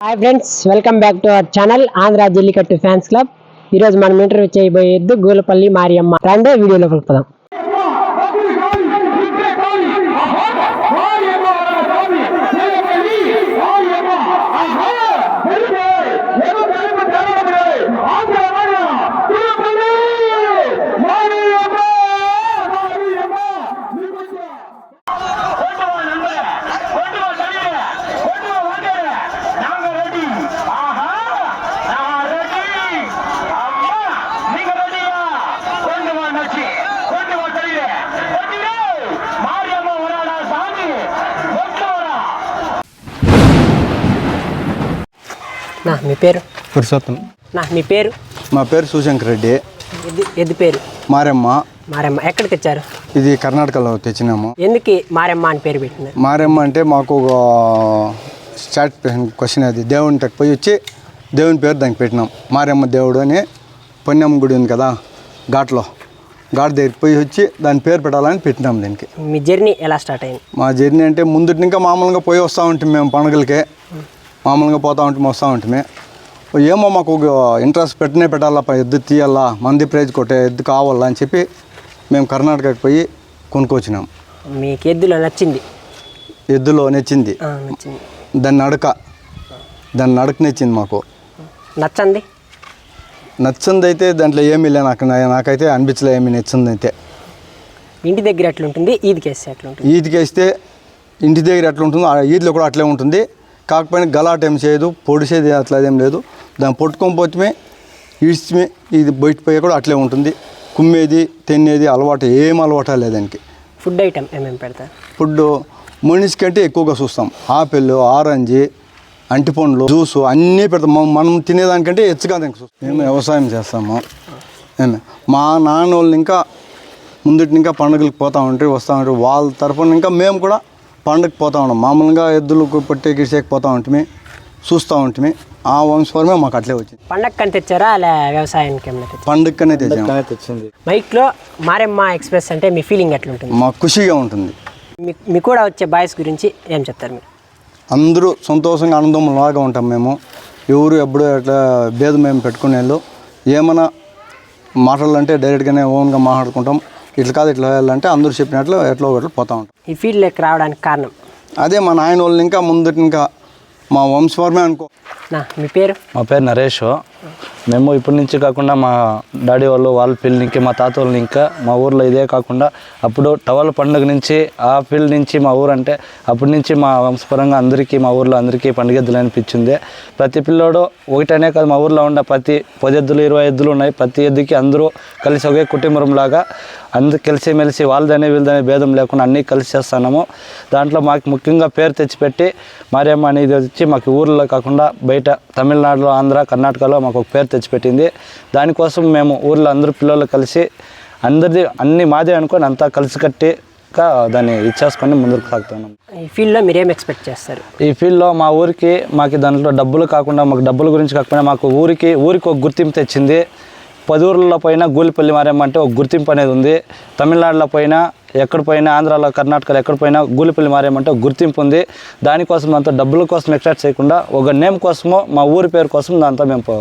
Hi friends, welcome back to our channel Andhra Jallikattu fans club. ఈరోజు మనం interview చేయబోయేది గూలపల్లి మారియమ్మ. రండి వీడియోలో కలుపుదాం. మీ పేరు? పురుషోత్తం. మీ పేరు? మా పేరు శివశంకర్ రెడ్డి. ఎద్దు పేరు? మారెమ్మ. మారెమ్మ ఎక్కడ తెచ్చారు? ఇది కర్ణాటకలో తెచ్చినాము. ఎందుకు మారెమ్మ అని పేరు పెట్టినారు? మారెమ్మ అంటే మాకు ఒక స్టార్ట్ క్వశ్చన్, అది దేవుని తక్కువ పోయి వచ్చి దేవుని పేరు దానికి పెట్టినాం. మారెమ్మ దేవుడు అని పొన్నమ్మ గుడి ఉంది కదా, ఘాట్ దగ్గరికి పోయి వచ్చి దాని పేరు పెట్టాలని పెట్టినాం దీనికి. మీ జర్నీ ఎలా స్టార్ట్ అయింది? మా జర్నీ అంటే ముందుటి ఇంకా మామూలుగా పోయి వస్తూ ఉంటాం మేము, పండుగలకే మామూలుగా పోతూ ఉంటాం, వస్తూ ఉంటామే. ఏమో మాకు ఒక ఇంట్రెస్ట్ పెట్టాలా, ఎద్దు తీయాలా, మంది ప్రైజ్ కొట్టే ఎద్దు కావాలా అని చెప్పి మేము కర్ణాటకకి పోయి కొనుక్కొచ్చినాం. మీకు ఎద్దులో నచ్చింది? ఎద్దులో నచ్చింది దాని నడక నచ్చింది మాకు. నచ్చింది అయితే దాంట్లో ఏమీ లే, నాకైతే అనిపించలే ఏమీ నచ్చింది అయితే. ఇంటి దగ్గర ఎట్లా ఉంటుంది, ఈదికేస్తే ఎట్లా ఉంటుంది? ఈదికేస్తే ఇంటి దగ్గర ఎట్లా ఉంటుందో ఈదిలో కూడా అట్లే ఉంటుంది. కాకపోయినా గలాట్ ఏం చేయదు, పొడిసేది అట్లా ఏం లేదు. దాన్ని పట్టుకొని పోతే ఈడ్చిమే ఇది బయట పోయి కూడా అట్లే ఉంటుంది. కుమ్మేది తినేది అలవాటు ఏం అలవాటు లేదు దానికి. ఫుడ్ ఐటమ్ ఏమేమి పెడతారు? ఫుడ్ మనిషి కంటే ఎక్కువగా చూస్తాం. ఆపిల్, ఆరెంజ్, అంటిపండ్లు, జ్యూస్ అన్నీ పెడతాం. మనం తినేదానికంటే ఎచ్చుగా దానికి చూస్తాం. మేము వ్యవసాయం చేస్తాము. మా నాన్న వాళ్ళు ఇంకా ముందుటి ఇంకా పండుగలకు పోతూ ఉంటారు, వస్తూ ఉంటారు. వాళ్ళ తరఫున ఇంకా మేము కూడా పండుగకి పోతూ ఉన్నాం. మామూలుగా ఎద్దులకు పట్టే గిడిసేకపోతూ ఉంటుంది, చూస్తూ ఉంటుంది. ఆ వంశపరమే మాకు అట్లే వచ్చింది. పండగకని తెచ్చారా అలా వ్యవసాయానికి? పండుగకనే తెచ్చింది. బైక్లో మారెమ్మ ఎక్స్ప్రెస్ అంటే మీ ఫీలింగ్ ఎట్లా ఉంటుంది? మాకు ఖుషిగా ఉంటుంది. మీకు కూడా వచ్చే బాయ్స్ గురించి ఏం చెప్తారు మీరు? అందరూ సంతోషంగా ఆనందంలాగా ఉంటాం మేము. ఎవరు ఎప్పుడు అట్లా భేదం మేము పెట్టుకునే వాళ్ళు ఏమైనా మాట్లాడాలంటే డైరెక్ట్గానే ఓన్గా మాట్లాడుకుంటాం. ఇట్లా కాదు ఇట్లా వెళ్ళాలంటే అందరూ చెప్పినట్లు ఎట్లా ఒకటి పోతూ ఉంటాం. ఈ ఫీల్డ్లోకి రావడానికి కారణం అదే మా నాయన వాళ్ళు ఇంకా ముందు ఇంకా మా వంశవర్మే అనుకో. మీ పేరు? మా పేరు నరేష్. మేము ఇప్పటి నుంచి కాకుండా మా డాడీ వాళ్ళు వాళ్ళ ఫీల్డ్ ఇంకా మా తాత వాళ్ళు ఇంకా మా ఊర్లో ఇదే కాకుండా అప్పుడు టవల్ పండుగ నుంచి ఆ ఫీల్డ్ నుంచి మా ఊరు అంటే అప్పటి నుంచి మా వంశపరంగా అందరికీ మా ఊర్లో అందరికీ పండుగ ఎద్దులు అనిపించింది. ప్రతి పిల్లోడు ఒకటనే కాదు, మా ఊర్లో ఉన్న ప్రతి 10 ఎద్దులు 20 ఎద్దులు ఉన్నాయి. ప్రతి ఎద్దుకి అందరూ కలిసి ఒకే కుటుంబంలాగా అందరూ కలిసిమెలిసి వాళ్ళదనే వీళ్ళదనే భేదం లేకుండా అన్నీ కలిసి చేస్తున్నాము. దాంట్లో మాకు ముఖ్యంగా పేరు తెచ్చిపెట్టి మారియమ్మ అనేది వచ్చి మాకు ఊర్లో కాకుండా బయట తమిళనాడులో, ఆంధ్ర, కర్ణాటకలో మాకు ఒక పేరు తెచ్చిపెట్టింది. దానికోసం మేము ఊర్లో అందరూ పిల్లలు కలిసి అందరిది అన్నీ మాదే అనుకొని అంతా కలిసికట్టిగా దాన్ని ఇచ్చేసుకొని ముందుకు సాగుతున్నాం. ఈ ఫీల్డ్లో మీరు ఏం ఎక్స్పెక్ట్ చేస్తారు? ఈ ఫీల్డ్లో మా ఊరికి మాకు దాంట్లో డబ్బులు కాకుండా మాకు డబ్బుల గురించి కాకుండా మాకు ఊరికి ఒక గుర్తింపు తెచ్చింది. 10 ఊర్లలో పోయినా గూలిపల్లి మారెమ్మ అంటే ఒక గుర్తింపు అనేది ఉంది. తమిళనాడులో పోయినా ఎక్కడ పోయినా, ఆంధ్రాలో, కర్ణాటకలో ఎక్కడ పోయినా గూలిపల్లి మారెమ్మ అంటే ఒక గుర్తింపు ఉంది. దానికోసం అంతా డబ్బుల కోసం ఎక్స్ట్రాక్ట్ చేయకుండా ఒక నేమ్ కోసమో మా ఊరి పేరు కోసం దాంతో మేము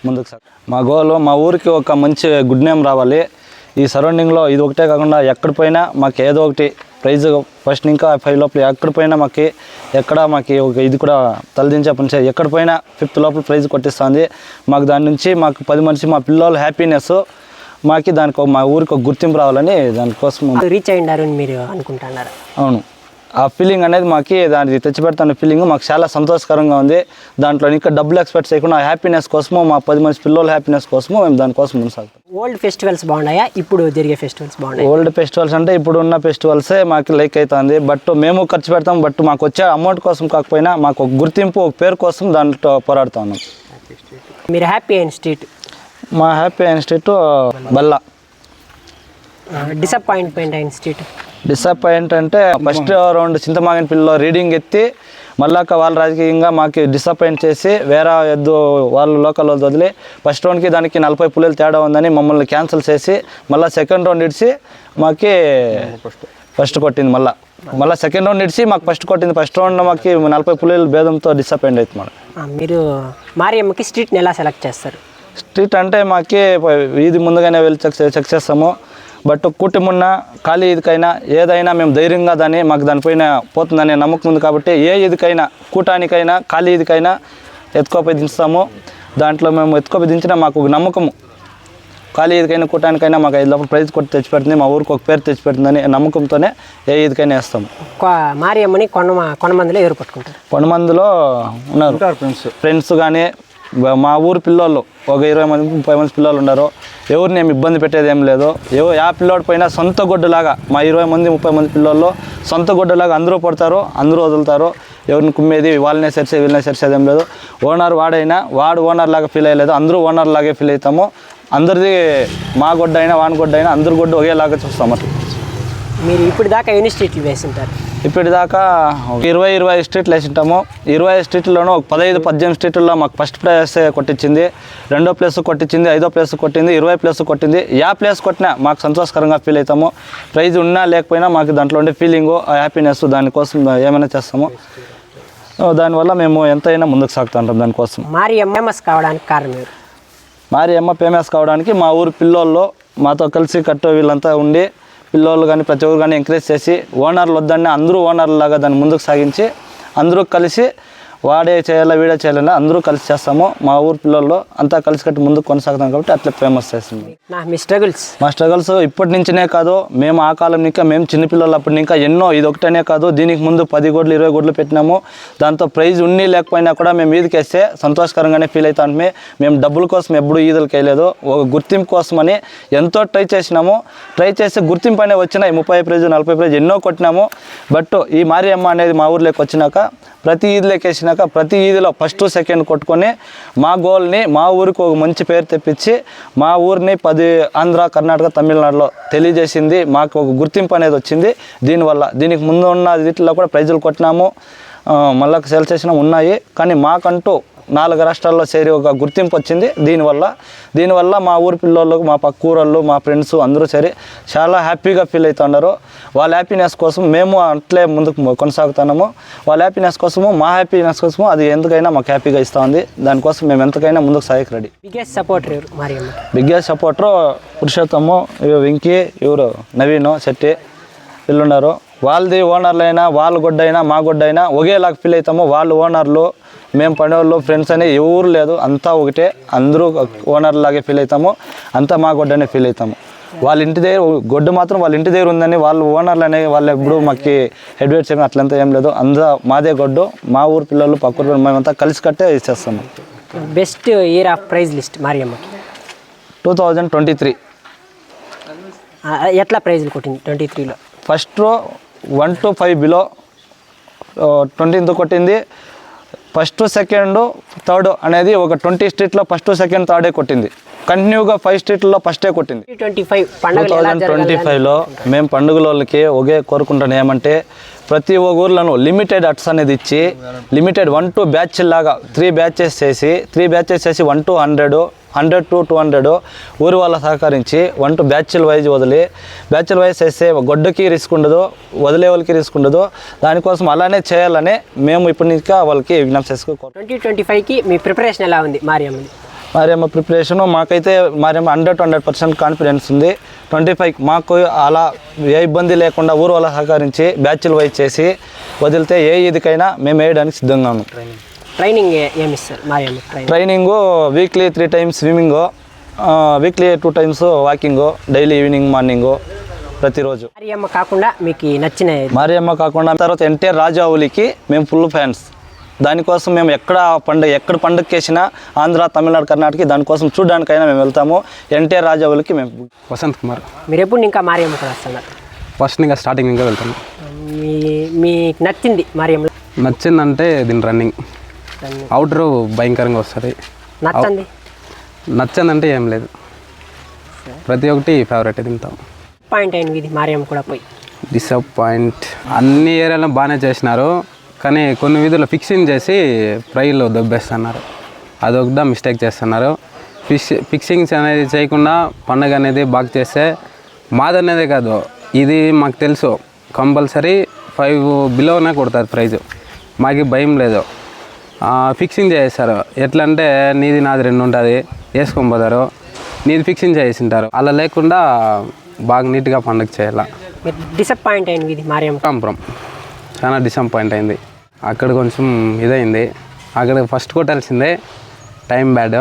ముందుకు మా గోల్ మా ఊరికి ఒక మంచి గుడ్ నేమ్ రావాలి. ఈ సరౌండింగ్లో ఇది ఒకటే కాకుండా ఎక్కడ పోయినా మాకు ఏదో ఒకటి ప్రైజ్ ఫస్ట్ ఇంకా 5 లోపల ఎక్కడ పోయినా మాకు ఒక ఇది కూడా తలదించే పని చేయాలి. ఎక్కడ పోయినా 5th లోపల ప్రైజ్ కొట్టిస్తుంది. మాకు దాని నుంచి మాకు 10 మంది మా పిల్లలు హ్యాపీనెస్ మాకు దానికి మా ఊరికి ఒక గుర్తింపు రావాలని దానికోసం రీచ్ అయ్యారని మీరు అనుకుంటున్నారు? అవును, ఆ ఫీలింగ్ అనేది మాకు దాన్ని తెచ్చిపెడతాన్న ఫీలింగ్ మాకు చాలా సంతోషకరంగా ఉంది. దాంట్లో ఇంకా డబ్బులు ఎక్స్పెక్ట్ చేయకుండా ఆ హ్యాపీనెస్ కోసము, మా 10 మంది పిల్లల హ్యాపీనెస్ కోసము మేము దానికోసం ముందుసాగుతాం. ఓల్డ్ ఫెస్టివల్స్ బాగున్నాయా, ఇప్పుడు జరిగే ఫెస్టివల్స్ బాగున్నాయి? ఓల్డ్ ఫెస్టివల్స్ అంటే ఇప్పుడు ఉన్న ఫెస్టివల్సే మాకు లైక్ అవుతుంది. బట్ మేము ఖర్చు పెడతాం. బట్ మాకు వచ్చే అమౌంట్ కోసం కాకపోయినా మాకు ఒక గుర్తింపు, ఒక పేరు కోసం దాంట్లో పోరాడుతూ ఉన్నాం. మీరు హ్యాపీ అయిన స్ట్రీట్? మా హ్యాపీ అయిన స్ట్రీట్ బల్లా. డిసప్పాయింట్మెంట్ అయిన స్ట్రీట్? డిసప్పాయింట్ అంటే ఫస్ట్ రౌండ్ చింతమాగిన పిల్లలు రీడింగ్ ఎత్తి మళ్ళాక వాళ్ళ రాజకీయంగా మాకు డిసప్పాయింట్ చేసి వేరే ఎద్దు వాళ్ళు లోకల్ వాళ్ళు వదిలి ఫస్ట్ రౌండ్కి దానికి 40 పుల్లలు తేడా ఉందని మమ్మల్ని క్యాన్సిల్ చేసి మళ్ళీ సెకండ్ రౌండ్ ఇడిచి మాకి ఫస్ట్ కొట్టింది. మళ్ళీ సెకండ్ రౌండ్ ఇడిచి మాకు ఫస్ట్ కొట్టింది. ఫస్ట్ రౌండ్ మాకు 40 పుల్లల భేదంతో డిసప్పాయింట్ అవుతుంది మనం. మీరు మారియమ్మకి స్ట్రీట్ని ఎలా సెలెక్ట్ చేస్తారు? స్ట్రీట్ అంటే మాకి వీధి ముందుగానే వెళ్ళి చెక్ చేస్తాము. బట్ కుటుంబన్న ఖాళీ ఇదికైనా ఏదైనా మేము ధైర్యంగా మాకు దానిపైన పోతుందనే నమ్మకం ఉంది కాబట్టి ఏ ఇదికైనా కూటానికైనా ఖాళీ ఇదికైనా ఎత్తుకోపోయి దించుతాము. దాంట్లో మేము ఎత్తుకోపోయి దించినా మాకు ఒక నమ్మకము, ఖాళీ ఇదికైనా కూటానికైనా మాకు 5 లక్షల ప్రైజ్ కొట్టి తెచ్చిపెడుతుంది, మా ఊరికి ఒక పేరు తెచ్చిపెడుతుందని నమ్మకంతోనే ఏ ఇదికైనా వేస్తాము. మారియమ్మని కొంతమందిలో ఎవరు పట్టుకుంటారు? కొంతమందిలో ఉన్నారు ఫ్రెండ్స్ కానీ మా ఊరు పిల్లోళ్ళు ఒక 20 మంది 30 మంది పిల్లలు ఉన్నారు. ఎవరిని ఏమి ఇబ్బంది పెట్టేది ఏం లేదు. ఆ పిల్లోడి పైన సొంత గొడ్డులాగా మా 20 మంది 30 మంది పిల్లల్లో సొంత గొడ్డులాగా అందరూ పడతారు, అందరూ వదులుతారు. ఎవరిని కుమ్మేది వాళ్ళనే సరిసే వీళ్ళనే సరిసేది ఏం లేదు. ఓనర్ వాడు ఓనర్ లాగా ఫీల్ అయ్యలేదు, అందరూ ఓనర్ లాగే ఫీల్ అవుతాము. అందరిది మా గొడ్డ అయినా వాని గొడ్డ అయినా అందరి గొడ్డు ఒకేలాగా చూస్తాం. అట్లా మీరు ఇప్పుడు దాకా ఎన్ని స్ట్రీట్లు వేసింటారు? ఇప్పటిదాకా 20 స్ట్రీట్లు వేసింటాము. 20 స్ట్రీట్లోనూ ఒక 15-18 స్ట్రీట్లలో మాకు ఫస్ట్ ప్లేస్ కొట్టించింది, 2వ ప్లేస్ కొట్టించింది, 5వ ప్లేస్ కొట్టింది, 20 ప్లేస్ కొట్టింది. ప్లేస్ కొట్టినా మాకు సంతోషకరంగా ఫీల్ అవుతాము. ప్రైజ్ ఉన్నా లేకపోయినా మాకు దాంట్లో ఉండే ఫీలింగు, హ్యాపీనెస్, దానికోసం ఏమైనా చేస్తాము. దానివల్ల మేము ఎంతైనా ముందుకు సాగుతుంటాం. దానికోసం మారియమ్మ ఫేమస్ కావడానికి కారణం ఎవరు? మారియమ్మ ఫేమస్ కావడానికి మా ఊరు పిల్లోళ్ళు మాతో కలిసి వీళ్ళంతా ఉండి పిల్లోళ్ళు కానీ ప్రతి ఒక్కరు కానీ ఎంకరేజ్ చేసి ఓనర్లు వద్దన్న అందరూ ఓనర్లాగా దాన్ని ముందుకు సాగించి అందరూ కలిసి వాడే చేయాలా వీడే చేయాలని అందరూ కలిసి చేస్తాము. మా ఊరు పిల్లల్లో అంతా కలిసి కట్టి ముందుకు కొనసాగుతాం కాబట్టి అట్లా ఫేమస్ చేస్తుంది. మా స్ట్రగుల్స్ ఇప్పటి నుంచినే కాదు, మేము ఆ కాలం ఇంకా మేము చిన్నపిల్లలు అప్పటి ఇంకా ఎన్నో, ఇది ఒకటనే కాదు, దీనికి ముందు 10 గొడ్లు 20 గొడ్లు పెట్టినాము. దాంతో ప్రైజ్ ఉన్ని లేకపోయినా కూడా మేము ఈదికి వేస్తే సంతోషకరంగానే ఫీల్ అవుతామే. మేము డబ్బుల కోసం ఎప్పుడు ఈదులకు వేయలేదు, ఒక గుర్తింపు కోసమని ఎంతో ట్రై చేసినాము. ట్రై చేస్తే గుర్తింపు అనేవి వచ్చినాయి. 30 ప్రైజ్ 40 ప్రైజ్ ఎన్నో కొట్టినాము. బట్ ఈ మారియమ్మ అనేది మా ఊర్లోకి వచ్చినాక ప్రతి ఈదులోకి వేసినాక ప్రతి ఈదిలో ఫస్ట్ సెకండ్ కొట్టుకొని మా గోల్ని మా ఊరికి ఒక మంచి పేరు తెప్పించి మా ఊరిని 10 ఆంధ్ర కర్ణాటక తమిళనాడులో తెలియజేసింది. మాకు ఒక గుర్తింపు అనేది వచ్చింది. దీనికి ముందు ఉన్న వీటిలో కూడా ప్రైజులు కొట్టినాము, మళ్ళీ సేల్ చేసినా ఉన్నాయి. కానీ మాకంటూ 4 రాష్ట్రాల్లో చేరి ఒక గుర్తింపు వచ్చింది. దీనివల్ల మా ఊరి పిల్లలు, మా పక్క ఊరోళ్ళు, మా ఫ్రెండ్స్ అందరూ సరే చాలా హ్యాపీగా ఫీల్ అవుతున్నారు. వాళ్ళ హ్యాపీనెస్ కోసం మేము అట్లే ముందుకు కొనసాగుతున్నాము. వాళ్ళ హ్యాపీనెస్ కోసము, మా హ్యాపీనెస్ కోసము అది ఎందుకైనా మాకు హ్యాపీగా ఇస్తూ ఉంది. దానికోసం మేము ఎంతకైనా ముందుకు సాగకి ready. Biggest supporter Purushottam, Venky, ఎవరు నవీను శెట్టి వీళ్ళున్నారు. వాళ్ళది ఓనర్లైనా వాళ్ళ గొడ్డైనా మా గొడ్డైనా ఒకేలాగా ఫీల్ అవుతాము. వాళ్ళు ఓనర్లు, మేము పడేవాళ్ళు, ఫ్రెండ్స్ అనే ఎవరు లేదు, అంతా ఒకటే, అందరూ ఓనర్ లాగే ఫీల్ అవుతాము. అంతా మా గొడ్డనే ఫీల్ అవుతాము. వాళ్ళ ఇంటి దగ్గర గొడ్డు మాత్రం వాళ్ళ ఇంటి దగ్గర ఉందని వాళ్ళు ఓనర్లు అనే వాళ్ళు ఎప్పుడు మాకు హెడ్ వెయిట్ చేయడం అట్లంతా ఏం లేదు. అంతా మాదే గొడ్డు, మా ఊరు పిల్లలు పక్క ఊరు మేమంతా కలిసి కట్టే ఇచ్చేస్తాము. Best year of prize list మారియమ్మకి 2023. ఎట్లా ప్రైజ్లు కొట్టింది 23లో? ఫస్ట్ 1 to 5 బిలో 20 కొట్టింది. ఫస్ట్ సెకండ్ థర్డ్ అనేది ఒక 20 స్ట్రీట్లో ఫస్ట్ సెకండ్ థర్డే కొట్టింది. కంటిన్యూగా 5 స్ట్రీట్లో ఫస్టే కొట్టింది. 2025లో మేము పండుగలకి ఒకే కోరుకుంటాను ఏమంటే ప్రతి ఒక్క ఊర్లను లిమిటెడ్ అట్స్ అనేది ఇచ్చి లిమిటెడ్ 1 to బ్యాచ్ లాగా 3 బ్యాచెస్ చేసి 1 to 100, 100 to 200 ఊరి వాళ్ళ సహకరించి 1 to బ్యాచ్ల వైజ్ వదిలి బ్యాచ్ల వైజ్ చేస్తే గొడ్డకి రిస్క్ ఉండదు, వదిలే వాళ్ళకి రిస్క్ ఉండదు. దానికోసం అలానే చేయాలని మేము ఇప్పటి నుంచి వాళ్ళకి విజ్ఞప్తి చేసుకోవాలి. 2025కి మీ ప్రిపరేషన్ ఎలా ఉంది మారియమ్మ ప్రిపరేషను? మాకైతే మారియమ్మ 100% కాన్ఫిడెన్స్ ఉంది. 25 మాకు అలా ఏ ఇబ్బంది లేకుండా ఊరు వాళ్ళ సహకరించి బ్యాచ్లు వైజ్ చేసి వదిలితే ఏ ఇదికైనా మేము వేయడానికి సిద్ధంగా ఉన్నాం. ట్రైనింగ్ ఏమి ఇస్తారు Mariamma? Training weekly 3 times swimming, weekly 2 times walking, daily evening morning ప్రతిరోజు. మారియమ్మ కాకుండా మీకు నచ్చిన? మారియమ్మ కాకుండా తర్వాత ఎన్టీఆర్ రాజావులికి మేము ఫుల్ ఫ్యాన్స్. దానికోసం మేము ఎక్కడ పండుగకి వేసినా ఆంధ్ర తమిళనాడు కర్ణాటక దానికోసం చూడడానికైనా మేము వెళ్తాము. ఎన్టీఆర్ రాజావులికి మేము. వసంత్ కుమార్. మీరు ఎప్పుడు ఇంకా మారియమ్మ కూడా వస్తున్నారు? ఫస్ట్ ఇంకా స్టార్టింగ్ ఇంకా వెళ్తాను. మీకు నచ్చింది మారియమ్మ? నచ్చిందంటే దీని రన్నింగ్ అవుటర్ భయంకరంగా వస్తుంది. నచ్చందంటే ఏం లేదు, ప్రతి ఒక్కటి ఫేవరెట్ తింటాం. పాయింట్ అయింది ఇది మారియమ్మ కూడా పోయి డిసప్పాయింట్. అన్ని ఏరియాలో బాగానే చేసినారు, కానీ కొన్ని వీధుల్లో ఫిక్సింగ్ చేసి ప్రైజ్లో దొబ్బేస్తున్నారు. అదొకదా మిస్టేక్ చేస్తున్నారు. ఫిక్సింగ్స్ అనేది చేయకుండా పండుగ అనేది బాగా చేస్తే మాదనేదే కాదు, ఇది మాకు తెలుసు కంపల్సరీ 5 బిలోనే కొడతారు ప్రైజు. మాకు భయం లేదు. ఫిక్సింగ్ చేస్తారు. ఎట్లా అంటే నీది నాది 2 ఉంటుంది, వేసుకొని పోతారు. నీది ఫిక్సింగ్ చేసింటారు. అలా లేకుండా బాగా నీట్గా పండుగ చేయాలి. డిసప్పాయింట్ అయింది ఇది మారియమ్మ కాంపురం చాలా డిసప్పాయింట్ అయింది. అక్కడ కొంచెం ఇదైంది. అక్కడ ఫస్ట్ కొట్టాల్సిందే, టైం బ్యాడ్,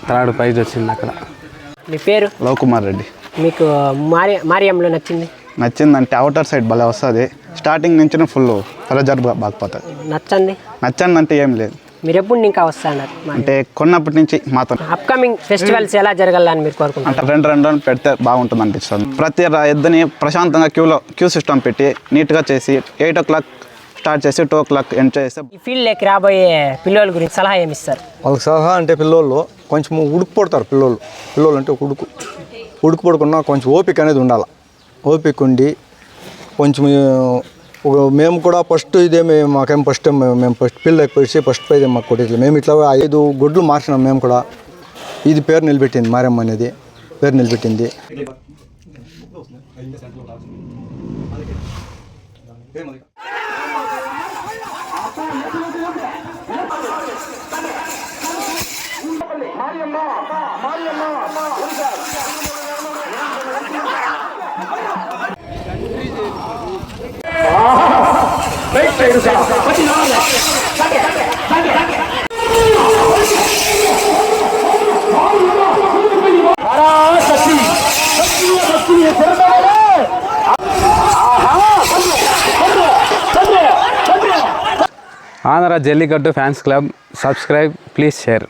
3rd ప్రైజ్ వచ్చింది అక్కడ. మీ పేరు? లవ్ కుమార్ రెడ్డి. మీకు మారియమ్మలో నచ్చింది? నచ్చిందంటే అవుటర్ సైడ్ భలే వస్తుంది. స్టార్టింగ్ నుంచి ఫుల్ ప్రెజర్ బాగుపోతుంది. నచ్చందంటే ఏం లేదు. మీరు ఎప్పుడు ఇంకా వస్తున్నారు అంటే కొన్నప్పటి నుంచి మాతో అప్కమింగ్ ఫెస్టివల్స్ ఎలా జరగాలని మీరు కోరుకుంటారు? అంటే 2 రౌండ్ పెడితే బాగుంటుంది అనిపిస్తుంది. ప్రతి ఎద్దని ప్రశాంతంగా క్యూ సిస్టమ్ పెట్టి నీట్గా చేసి 8 o'clock స్టార్ట్ చేసి 2 o'clock ఎండ్ చేస్తే. ఈ ఫీల్డ్లోకి రాబోయే పిల్లల గురించి సలహా ఏమి ఇస్తారు? వాళ్ళకి సలహా అంటే పిల్లోళ్ళు కొంచెం ఉడుకు పడతారు. పిల్లోళ్ళు అంటే ఉడుకు పడుకున్నా కొంచెం ఓపిక అనేది ఉండాలి. ఓపిక ఉండి కొంచెం మేము కూడా ఫస్ట్ మాకేం ఫస్ట్ మేము ఫస్ట్ పిల్లలకి పోయి ఫస్ట్ ప్రైజ్ మాకు కొట్టేది. మేము ఇట్లా 5 గుడ్లు మార్చినాం. మేము కూడా ఇది పేరు నిలబెట్టింది. మారియమ్మ అనేది పేరు నిలబెట్టింది. Andhra Jallikattu fans club, subscribe, please share.